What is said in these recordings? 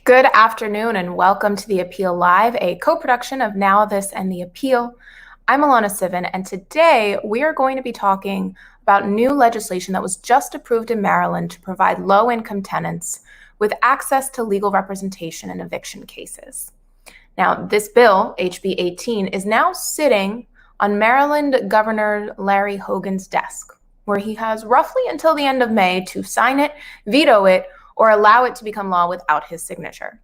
Good afternoon and welcome to The Appeal Live, a co-production of Now This and The Appeal. I'm Alana Sivan, and today we are going to be talking about new legislation that was just approved in Maryland to provide low-income tenants with access to legal representation in eviction cases. Now, this bill, HB 18, is now sitting on Maryland Governor Larry Hogan's desk, where he has roughly until the end of May to sign it, veto it, or allow it to become law without his signature.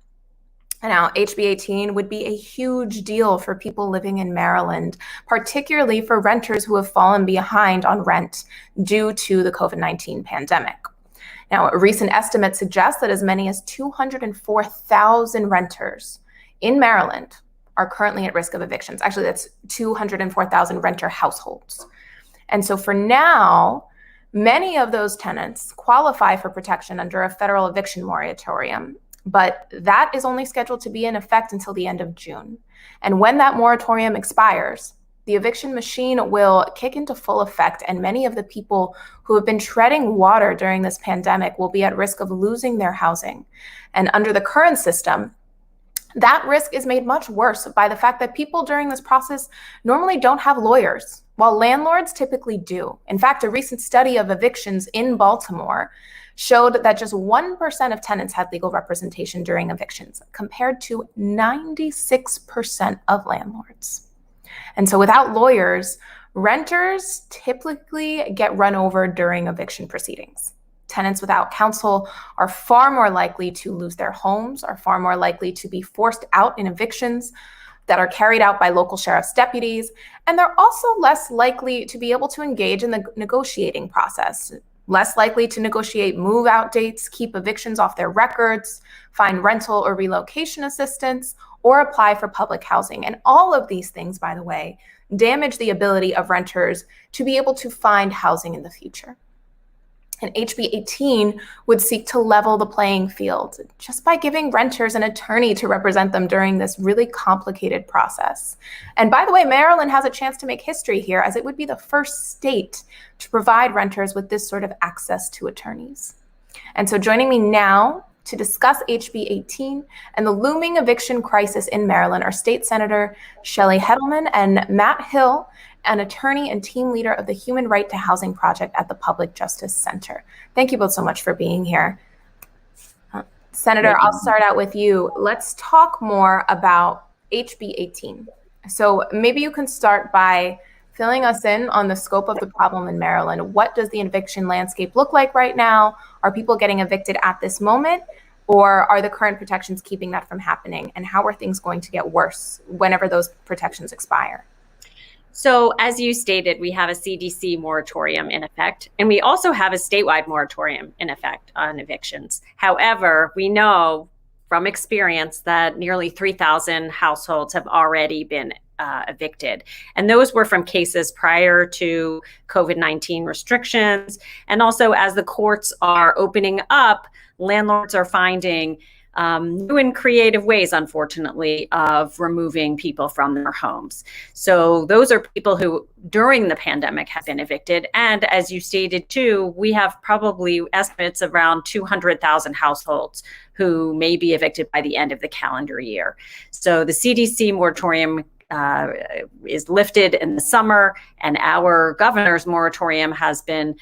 Now, HB 18 would be a huge deal for people living in Maryland, particularly for renters who have fallen behind on rent due to the COVID-19 pandemic. Now, a recent estimate suggests that as many as 204,000 renters in Maryland are currently at risk of evictions. Actually, that's 204,000 renter households. And so for now, many of those tenants qualify for protection under a federal eviction moratorium, but that is only scheduled to be in effect until the end of June. And when that moratorium expires, the eviction machine will kick into full effect, and many of the people who have been treading water during this pandemic will be at risk of losing their housing. And under the current system, that risk is made much worse by the fact that people during this process normally don't have lawyers, while landlords typically do. In fact, a recent study of evictions in Baltimore showed that just 1% of tenants had legal representation during evictions, compared to 96% of landlords. And so without lawyers, renters typically get run over during eviction proceedings. Tenants without counsel are far more likely to lose their homes, are far more likely to be forced out in evictions that are carried out by local sheriff's deputies, and they're also less likely to be able to engage in the negotiating process, less likely to negotiate move-out dates, keep evictions off their records, find rental or relocation assistance, or apply for public housing. And all of these things, by the way, damage the ability of renters to be able to find housing in the future. And HB 18 would seek to level the playing field just by giving renters an attorney to represent them during this really complicated process. And by the way, Maryland has a chance to make history here, as it would be the first state to provide renters with this sort of access to attorneys. And so joining me now to discuss HB 18 and the looming eviction crisis in Maryland are State Senator Shelley Heddleman and Matt Hill, an attorney and team leader of the Human Right to Housing Project at the Public Justice Center. Thank you both so much for being here. Senator, I'll start out with you. Let's talk more about HB 18. So maybe you can start by filling us in on the scope of the problem in Maryland. What does the eviction landscape look like right now? Are people getting evicted at this moment? Or are the current protections keeping that from happening? And how are things going to get worse whenever those protections expire? So as you stated, we have a CDC moratorium in effect, and we also have a statewide moratorium in effect on evictions. However, we know from experience that nearly 3,000 households have already been evicted. And those were from cases prior to COVID-19 restrictions. And also as the courts are opening up, landlords are finding new and creative ways, unfortunately, of removing people from their homes. So those are people who during the pandemic have been evicted. And as you stated too, we have probably estimates around 200,000 households who may be evicted by the end of the calendar year. So the CDC moratorium is lifted in the summer, and our governor's moratorium has been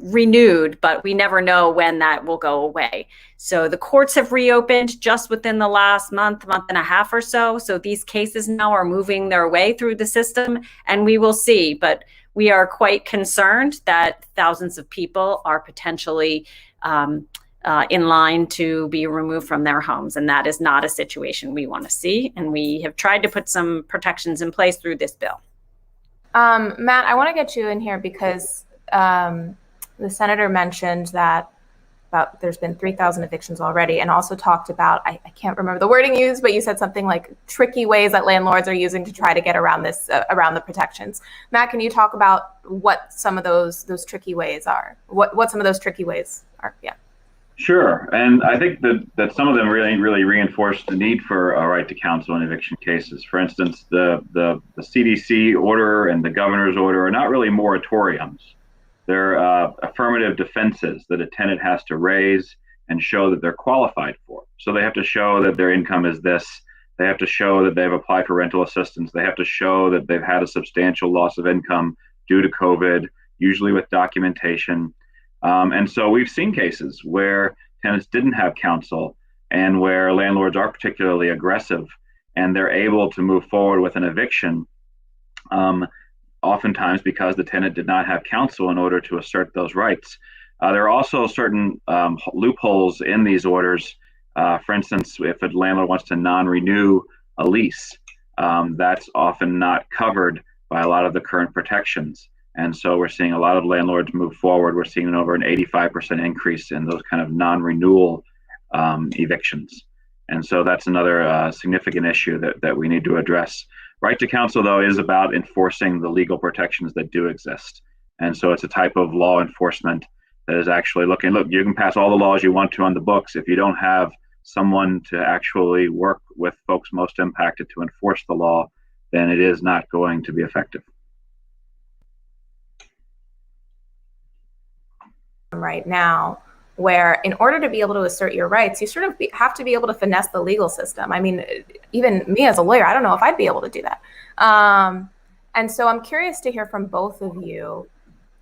renewed, but we never know when that will go away. So the courts have reopened just within the last month and a half or so. So these cases now are moving their way through the system, and we will see. But we are quite concerned that thousands of people are potentially in line to be removed from their homes. And that is not a situation we want to see. And we have tried to put some protections in place through this bill. Matt, I want to get you in here because the senator mentioned that there's been 3,000 evictions already, and also talked about, I can't remember the wording used, but you said something like tricky ways that landlords are using to try to get around this, around the protections. Matt, can you talk about what some of those tricky ways are? What some of those tricky ways are? Yeah. Sure, and I think that some of them really reinforce the need for a right to counsel in eviction cases. For instance, the CDC order and the governor's order are not really moratoriums. They're affirmative defenses that a tenant has to raise and show that they're qualified for. So they have to show that their income is this. They have to show that they've applied for rental assistance. They have to show that they've had a substantial loss of income due to COVID, usually with documentation. And so we've seen cases where tenants didn't have counsel and where landlords are particularly aggressive and they're able to move forward with an eviction, oftentimes because the tenant did not have counsel in order to assert those rights. There are also certain loopholes in these orders. For instance, if a landlord wants to non-renew a lease, that's often not covered by a lot of the current protections. And so we're seeing a lot of landlords move forward. We're seeing over an 85% increase in those kind of non-renewal evictions. And so that's another significant issue that we need to address. Right to counsel, though, is about enforcing the legal protections that do exist. And so it's a type of law enforcement that is actually look, you can pass all the laws you want to on the books. If you don't have someone to actually work with folks most impacted to enforce the law, then it is not going to be effective. Right now, where in order to be able to assert your rights, you sort of have to be able to finesse the legal system. I mean, even me as a lawyer, I don't know if I'd be able to do that. And so I'm curious to hear from both of you.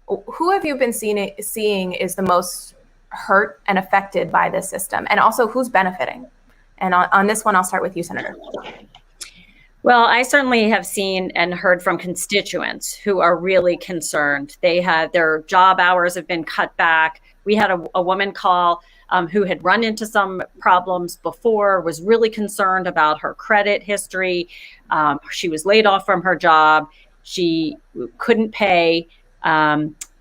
Who have you been seeing is the most hurt and affected by this system? And also who's benefiting? And on this one, I'll start with you, Senator. Well, I certainly have seen and heard from constituents who are really concerned. Their job hours have been cut back. We had a woman call who had run into some problems before, was really concerned about her credit history. She was laid off from her job. She couldn't pay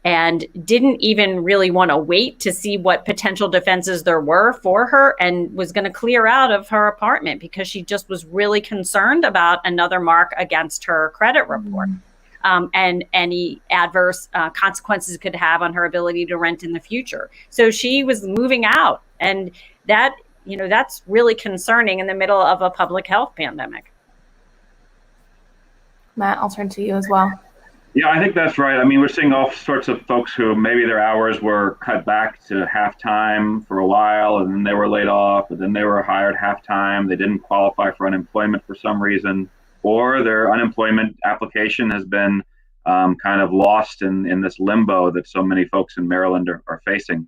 and didn't even really want to wait to see what potential defenses there were for her, and was going to clear out of her apartment because she just was really concerned about another mark against her credit report. And any adverse consequences it could have on her ability to rent in the future. So she was moving out, and that's really concerning in the middle of a public health pandemic. Matt, I'll turn to you as well. Yeah, I think that's right. I mean, we're seeing all sorts of folks who maybe their hours were cut back to half-time for a while, and then they were laid off, and then they were hired half-time. They didn't qualify for unemployment for some reason, or their unemployment application has been kind of lost in this limbo that so many folks in Maryland are facing.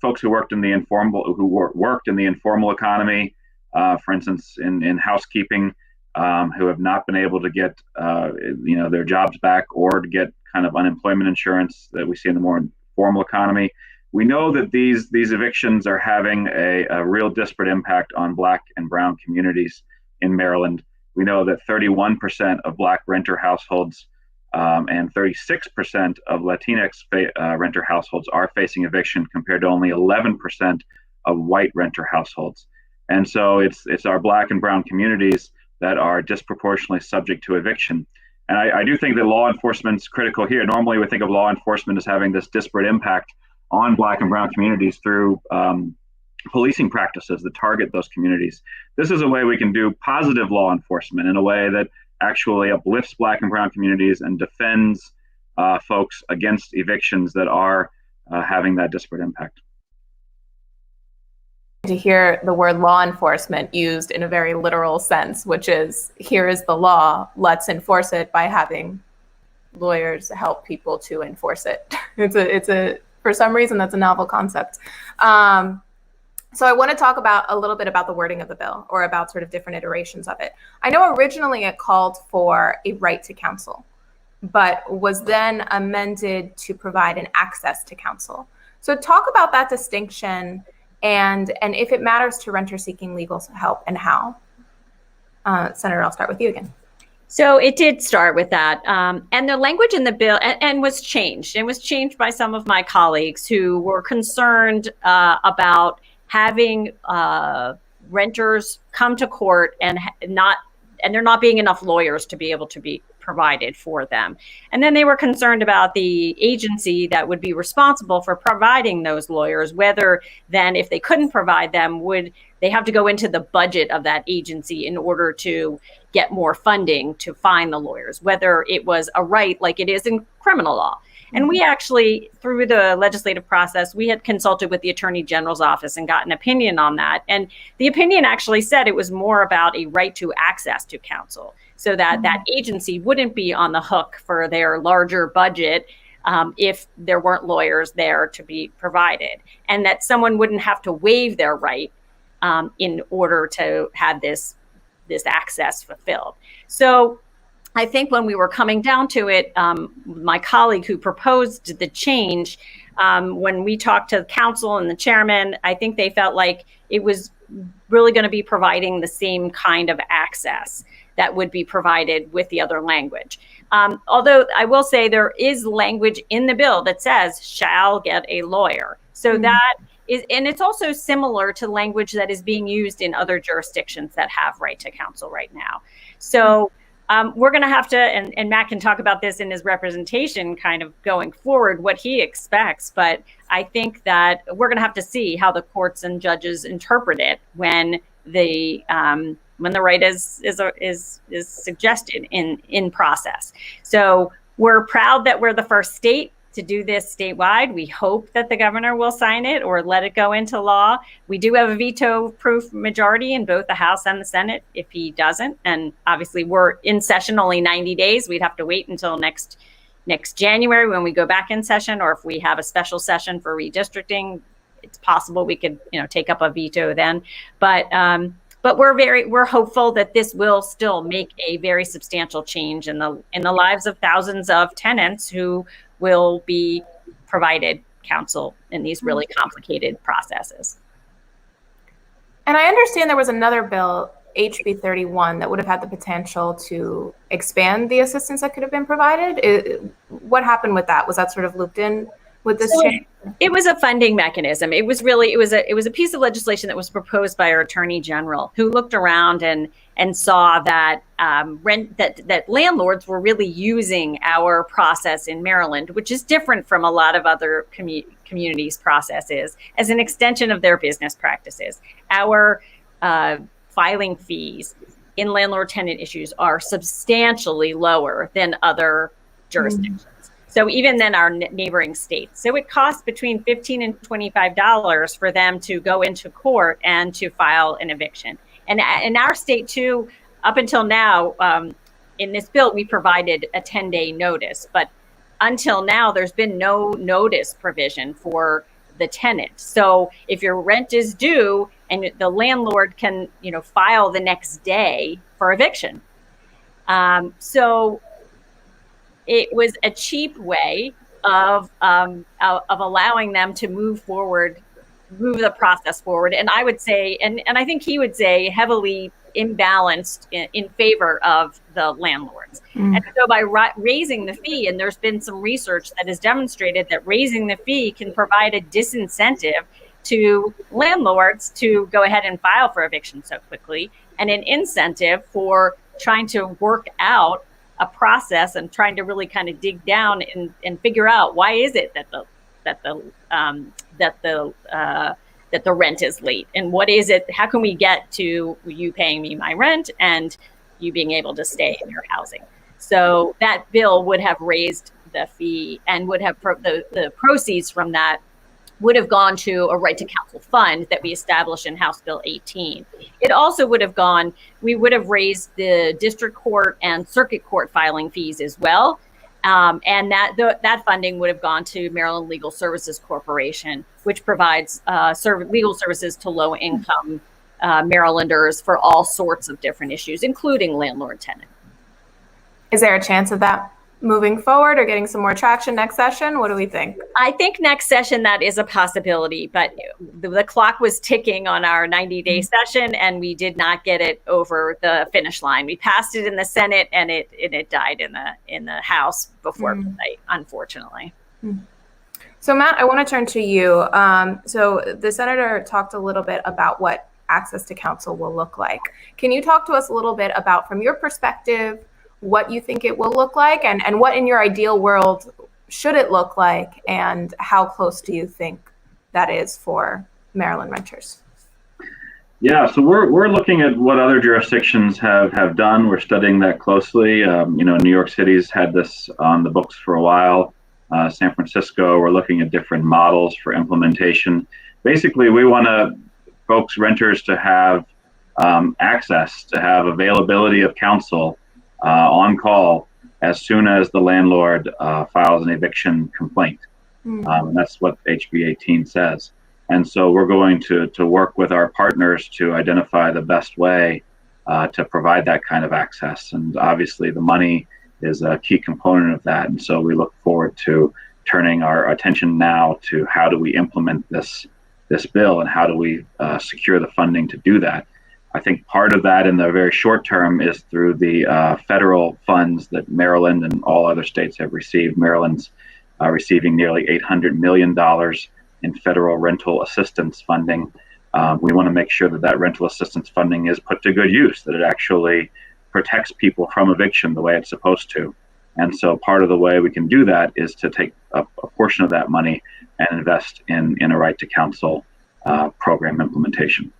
Folks who worked in the informal economy, for instance, in housekeeping, who have not been able to get their jobs back or to get kind of unemployment insurance that we see in the more formal economy. We know that these evictions are having a real disparate impact on Black and Brown communities in Maryland. We know that 31% of Black renter households and 36% of Latinx renter households are facing eviction, compared to only 11% of white renter households. And so it's our Black and Brown communities that are disproportionately subject to eviction. And I do think that law enforcement is critical here. Normally we think of law enforcement as having this disparate impact on Black and Brown communities through policing practices that target those communities. This is a way we can do positive law enforcement in a way that actually uplifts Black and Brown communities and defends folks against evictions that are having that disparate impact. To hear the word law enforcement used in a very literal sense, which is, here is the law, let's enforce it by having lawyers help people to enforce it. It's a for some reason, that's a novel concept. So I want to talk about a little bit about the wording of the bill, or about sort of different iterations of it. I know originally it called for a right to counsel, but was then amended to provide an access to counsel. So talk about that distinction, and if it matters to renters seeking legal help, and how. Senator, I'll start with you again. So it did start with that. And the language in the bill and was changed. It was changed by some of my colleagues who were concerned about having renters come to court and there not being enough lawyers to be able to be provided for them. And then they were concerned about the agency that would be responsible for providing those lawyers, whether then, if they couldn't provide them, would they have to go into the budget of that agency in order to get more funding to find the lawyers, whether it was a right like it is in criminal law. And we actually, through the legislative process, we had consulted with the Attorney General's office and got an opinion on that. And the opinion actually said it was more about a right to access to counsel, so that that agency wouldn't be on the hook for their larger budget if there weren't lawyers there to be provided, and that someone wouldn't have to waive their right in order to have this access fulfilled. So I think when we were coming down to it, my colleague who proposed the change, when we talked to the council and the chairman, I think they felt like it was really going to be providing the same kind of access that would be provided with the other language. Although I will say there is language in the bill that says shall get a lawyer. So that is, and it's also similar to language that is being used in other jurisdictions that have right to counsel right now. So we're going to have to, and Matt can talk about this in his representation kind of going forward, what he expects. But I think that we're going to have to see how the courts and judges interpret it when the right is suggested in process. So we're proud that we're the first state to do this statewide. We hope that the governor will sign it or let it go into law. We do have a veto-proof majority in both the House and the Senate if he doesn't. And obviously we're in session only 90 days. We'd have to wait until next January when we go back in session, or if we have a special session for redistricting, it's possible we could, take up a veto then. But we're hopeful that this will still make a very substantial change in the lives of thousands of tenants who will be provided counsel in these really complicated processes. And I understand there was another bill, HB 31, that would have had the potential to expand the assistance that could have been provided. What happened with that? Was that sort of looped in with this change? It was a funding mechanism. It was a piece of legislation that was proposed by our Attorney General, who looked around and saw that that landlords were really using our process in Maryland, which is different from a lot of other communities' processes, as an extension of their business practices. Our filing fees in landlord-tenant issues are substantially lower than other jurisdictions. So even than our neighboring states. So it costs between $15 and $25 for them to go into court and to file an eviction. And in our state too, up until now, in this bill, we provided a 10-day notice. But until now, there's been no notice provision for the tenant. So if your rent is due and the landlord can, file the next day for eviction. So it was a cheap way of allowing them to move the process forward. And I would say, and I think he would say, heavily imbalanced in favor of the landlords. And so by raising the fee, and there's been some research that has demonstrated that raising the fee can provide a disincentive to landlords to go ahead and file for eviction so quickly, and an incentive for trying to work out a process and trying to really kind of dig down and figure out why is it that the rent is late, and what is it? How can we get to you paying me my rent and you being able to stay in your housing? So that bill would have raised the fee and would have the proceeds from that would have gone to a right to counsel fund that we established in House Bill 18. It also would have we would have raised the district court and circuit court filing fees as well. And that funding would have gone to Maryland Legal Services Corporation, which provides legal services to low-income Marylanders for all sorts of different issues, including landlord-tenant. Is there a chance of that moving forward or getting some more traction next session? What do we think? I think next session that is a possibility, but the clock was ticking on our 90-day session, and we did not get it over the finish line. We passed it in the Senate, and it died in the House before midnight, unfortunately. So Matt, I want to turn to you. So the senator talked a little bit about what access to counsel will look like. Can you talk to us a little bit about, from your perspective, what you think it will look like, and what in your ideal world should it look like, and how close do you think that is for Maryland renters? Yeah, so we're looking at what other jurisdictions have done. We're studying that closely. New York City's had this on the books for a while. San Francisco, we're looking at different models for implementation. Basically, we want renters to have access, to have availability of counsel on call as soon as the landlord files an eviction complaint. And that's what HB 18 says. And so we're going to work with our partners to identify the best way to provide that kind of access. And obviously the money is a key component of that. And so we look forward to turning our attention now to how do we implement this bill and how do we secure the funding to do that. I think part of that in the very short term is through the federal funds that Maryland and all other states have received. Maryland's receiving nearly $800 million in federal rental assistance funding. We want to make sure that rental assistance funding is put to good use, that it actually protects people from eviction the way it's supposed to. And so part of the way we can do that is to take a portion of that money and invest in a right to counsel program implementation.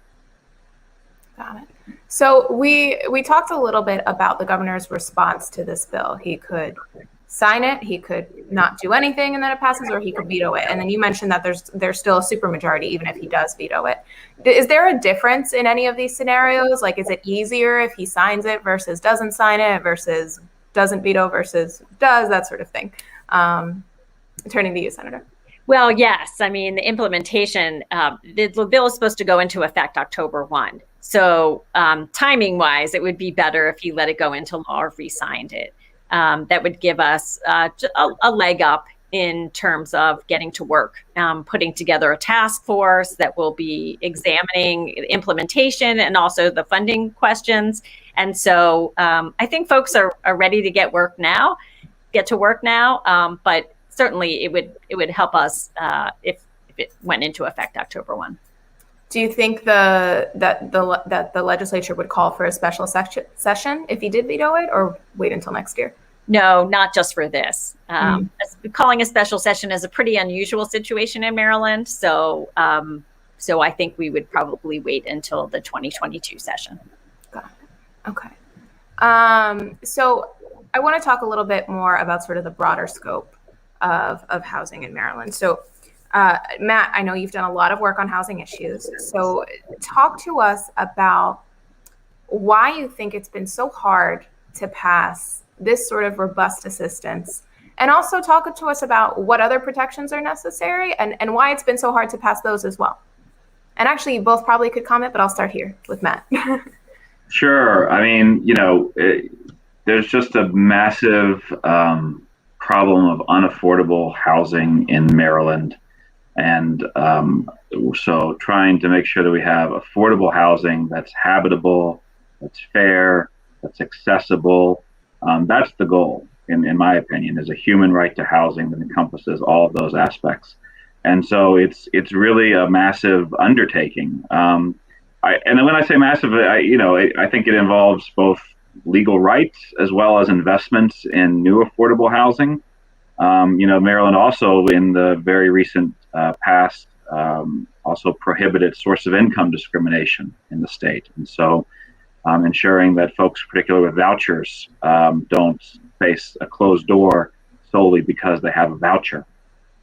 Got it. So we talked a little bit about the governor's response to this bill. He could sign it, he could not do anything and then it passes, or he could veto it. And then you mentioned that there's still a supermajority even if he does veto it. Is there a difference in any of these scenarios? Like, is it easier if he signs it versus doesn't sign it versus doesn't veto versus does, that sort of thing? Turning to you, Senator. Well, yes. I mean, the implementation, the bill is supposed to go into effect October 1. So timing wise, it would be better if he let it go into law or re-signed it. That would give us a leg up in terms of getting to work, putting together a task force that will be examining implementation and also the funding questions. And so I think folks are ready to get to work now. But certainly it would help us if it went into effect October 1. Do you think that the legislature would call for a special session if he did veto it, or wait until next year? No, not just for this. Calling a special session is a pretty unusual situation in Maryland. So I think we would probably wait until the 2022 session. Got it. Okay. So I want to talk a little bit more about sort of the broader scope of housing in Maryland. So Matt, I know you've done a lot of work on housing issues. So talk to us about why you think it's been so hard to pass this sort of robust assistance, and also talk to us about what other protections are necessary and why it's been so hard to pass those as well. And actually, you both probably could comment, but I'll start here with Matt. Sure. I mean, there's just a massive problem of unaffordable housing in Maryland. And so trying to make sure that we have affordable housing that's habitable, that's fair, that's accessible. That's the goal, in my opinion, is a human right to housing that encompasses all of those aspects. And so it's really a massive undertaking. And when I say massive, I think it involves both legal rights as well as investments in new affordable housing. Maryland also, in the very recent past, also prohibited source of income discrimination in the state. And so ensuring that folks, particularly with vouchers, don't face a closed door solely because they have a voucher.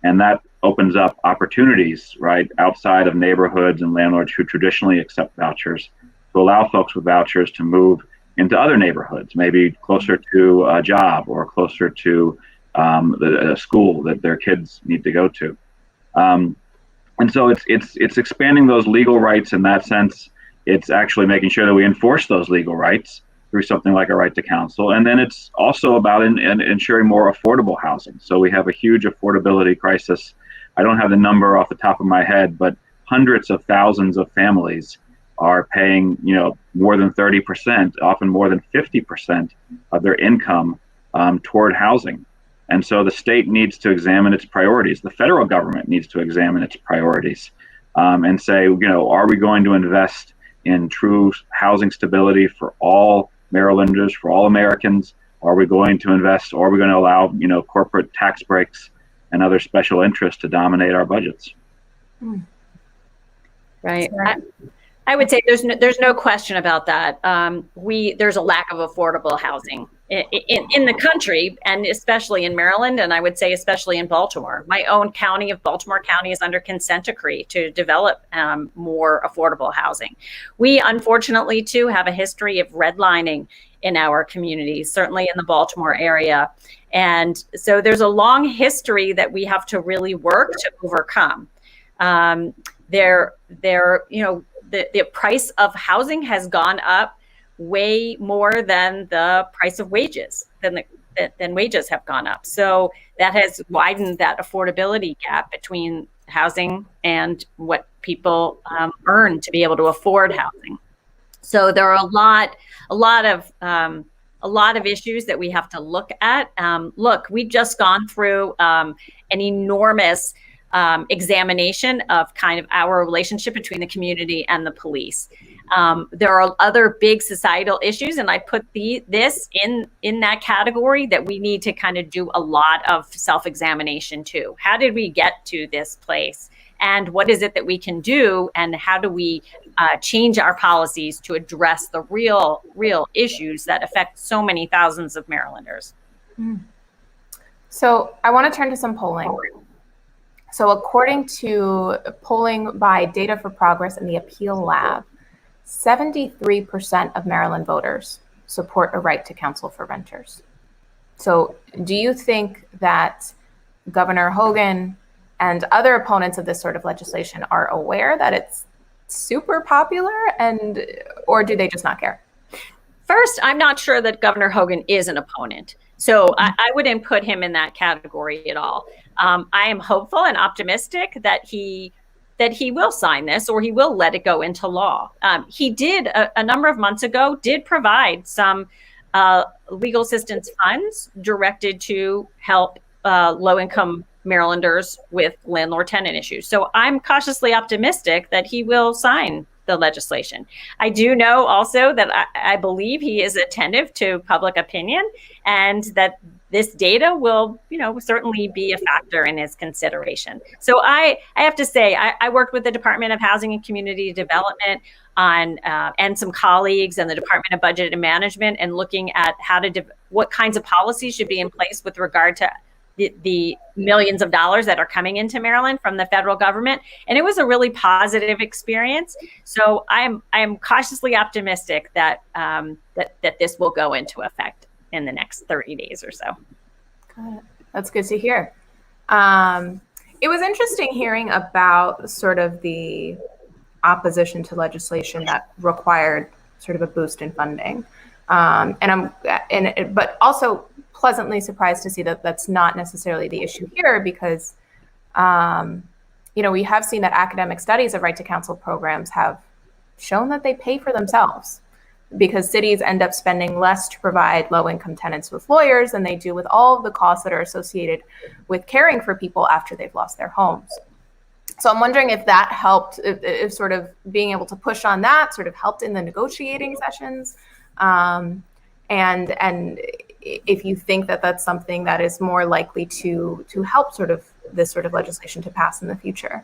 And that opens up opportunities, right, outside of neighborhoods and landlords who traditionally accept vouchers, to allow folks with vouchers to move into other neighborhoods, maybe closer to a job or closer to a school that their kids need to go to. And so it's expanding those legal rights in that sense. It's actually making sure that we enforce those legal rights through something like a right to counsel. And then it's also about ensuring more affordable housing. So we have a huge affordability crisis. I don't have the number off the top of my head, but hundreds of thousands of families are paying, more than 30%, often more than 50% of their income toward housing. And so the state needs to examine its priorities. The federal government needs to examine its priorities and say, are we going to invest in true housing stability for all Marylanders, for all Americans? Are we going to invest, or are we going to allow, corporate tax breaks and other special interests to dominate our budgets? Right. I would say there's no question about that. There's a lack of affordable housing in the country, and especially in Maryland, and I would say especially in Baltimore. My own county of Baltimore County is under consent decree to develop more affordable housing. We unfortunately too have a history of redlining in our communities, certainly in the Baltimore area, and so there's a long history that we have to really work to overcome. The price of housing has gone up way more than the price of wages, than wages have gone up. So that has widened that affordability gap between housing and what people earn to be able to afford housing. So there are a lot of issues that we have to look at. Look, we've just gone through an enormous examination of kind of our relationship between the community and the police. There are other big societal issues, and I put this in that category that we need to kind of do a lot of self-examination too. How did we get to this place? And what is it that we can do? And how do we change our policies to address the real issues that affect so many thousands of Marylanders? So I want to turn to some polling. So according to polling by Data for Progress and the Appeal Lab, 73% of Maryland voters support a right to counsel for renters. So do you think that Governor Hogan and other opponents of this sort of legislation are aware that it's super popular, or do they just not care? First, I'm not sure that Governor Hogan is an opponent. So I wouldn't put him in that category at all. I am hopeful and optimistic that he will sign this, or he will let it go into law. He did a number of months ago did provide some legal assistance funds directed to help low-income Marylanders with landlord-tenant issues. So I'm cautiously optimistic that he will sign the legislation. I do know also that I believe he is attentive to public opinion, and that this data will, certainly be a factor in his consideration. So I have to say, I worked with the Department of Housing and Community Development on, and some colleagues in the Department of Budget and Management, and looking at what kinds of policies should be in place with regard to the millions of dollars that are coming into Maryland from the federal government. And it was a really positive experience. So I am cautiously optimistic that that this will go into effect in the next 30 days or so. Got it. That's good to hear. It was interesting hearing about sort of the opposition to legislation that required sort of a boost in funding. But also pleasantly surprised to see that that's not necessarily the issue here, because we have seen that academic studies of right to counsel programs have shown that they pay for themselves, because cities end up spending less to provide low-income tenants with lawyers than they do with all of the costs that are associated with caring for people after they've lost their homes. So I'm wondering if that helped, if sort of being able to push on that sort of helped in the negotiating sessions, and if you think that that's something that is more likely to help sort of this sort of legislation to pass in the future.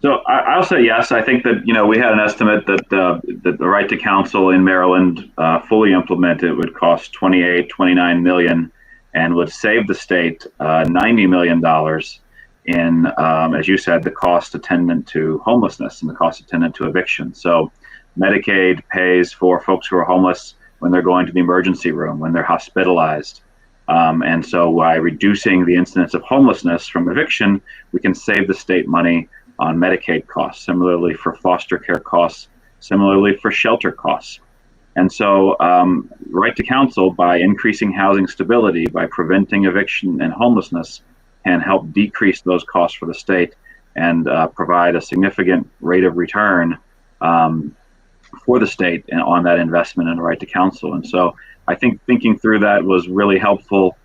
So I'll say yes. I think that, we had an estimate that the right to counsel in Maryland, fully implemented, would cost $29 million, and would save the state $90 million in, as you said, the cost attendant to homelessness and the cost attendant to eviction. So Medicaid pays for folks who are homeless when they're going to the emergency room, when they're hospitalized. And so by reducing the incidence of homelessness from eviction, we can save the state money on Medicaid costs, similarly for foster care costs, similarly for shelter costs. And so right to counsel, by increasing housing stability, by preventing eviction and homelessness, can help decrease those costs for the state and provide a significant rate of return for the state and on that investment in the right to counsel. And so I think thinking through that was really helpful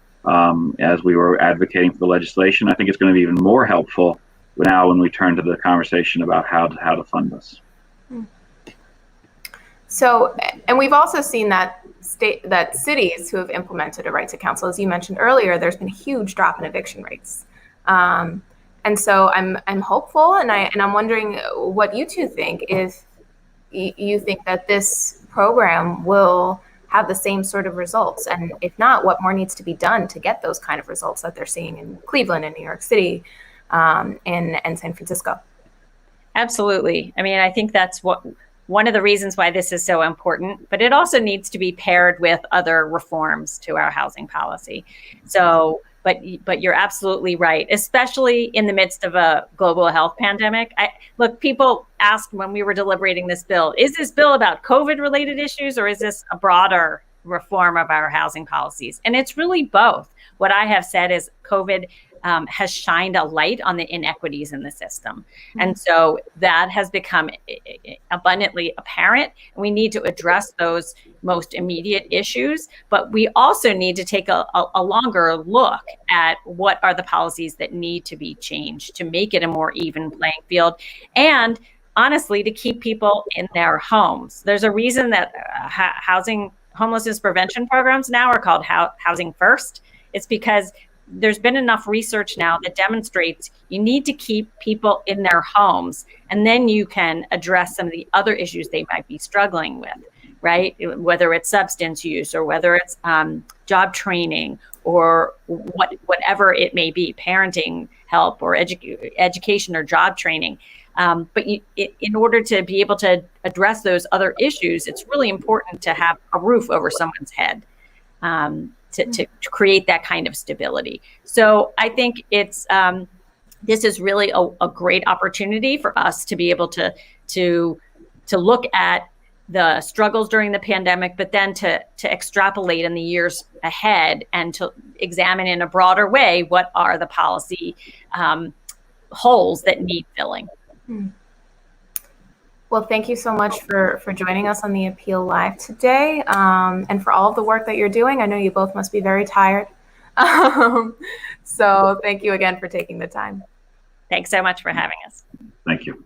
as we were advocating for the legislation. I think it's going to be even more helpful now when we turn to the conversation about how to fund this. So, and we've also seen that cities who have implemented a right to counsel, as you mentioned earlier, there's been a huge drop in eviction rates. And so I'm hopeful, and I'm wondering what you two think, if you think that this program will have the same sort of results, and if not, what more needs to be done to get those kind of results that they're seeing in Cleveland and New York City, and San Francisco. Absolutely. I mean, I think that's one of the reasons why this is so important, but it also needs to be paired with other reforms to our housing policy. So, but you're absolutely right, especially in the midst of a global health pandemic. Look, people asked when we were deliberating this bill, is this bill about COVID related issues, or is this a broader reform of our housing policies? And it's really both. What I have said is COVID has shined a light on the inequities in the system. And so that has become abundantly apparent. We need to address those most immediate issues, but we also need to take a longer look at what are the policies that need to be changed to make it a more even playing field, and honestly, to keep people in their homes. There's a reason that homelessness prevention programs now are called Housing First. It's because there's been enough research now that demonstrates you need to keep people in their homes, and then you can address some of the other issues they might be struggling with, right? Whether it's substance use, or whether it's job training, or whatever it may be, parenting help, or education or job training. But in order to be able to address those other issues, it's really important to have a roof over someone's head. To create that kind of stability. So I think it's this is really a great opportunity for us to be able to look at the struggles during the pandemic, but then to extrapolate in the years ahead and to examine in a broader way what are the policy holes that need filling. Well, thank you so much for joining us on the Appeal Live today, and for all of the work that you're doing. I know you both must be very tired. So thank you again for taking the time. Thanks so much for having us. Thank you.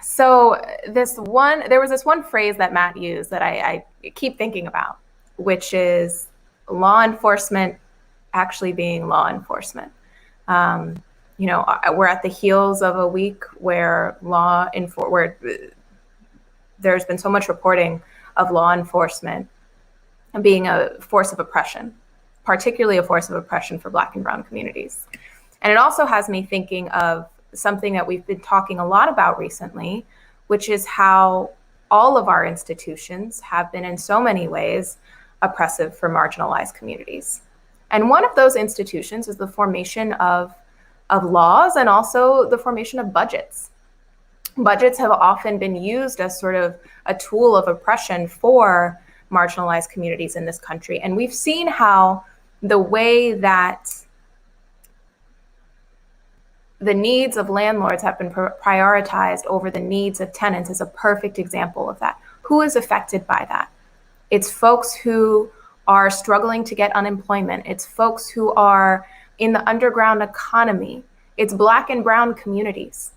So there was this one phrase that Matt used that I keep thinking about, which is law enforcement actually being law enforcement. We're at the heels of a week where there's been so much reporting of law enforcement being a force of oppression, particularly a force of oppression for Black and Brown communities. And it also has me thinking of something that we've been talking a lot about recently, which is how all of our institutions have been in so many ways oppressive for marginalized communities. And one of those institutions is the formation of laws, and also the formation of budgets. Budgets have often been used as sort of a tool of oppression for marginalized communities in this country. And we've seen how the way that the needs of landlords have been prioritized over the needs of tenants is a perfect example of that. Who is affected by that? It's folks who are struggling to get unemployment. It's folks who are in the underground economy. It's Black and Brown communities.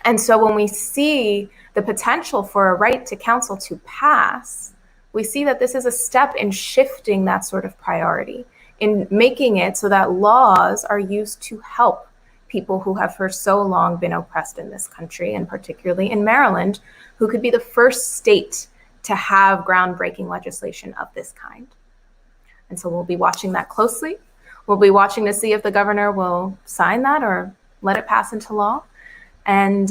And so when we see the potential for a right to counsel to pass, we see that this is a step in shifting that sort of priority, in making it so that laws are used to help people who have for so long been oppressed in this country, and particularly in Maryland, who could be the first state to have groundbreaking legislation of this kind. And so we'll be watching that closely. We'll be watching to see if the governor will sign that or let it pass into law, and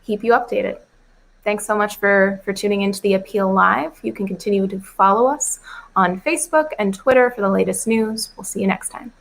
keep you updated. Thanks so much for tuning into the Appeal Live. You can continue to follow us on Facebook and Twitter for the latest news. We'll see you next time.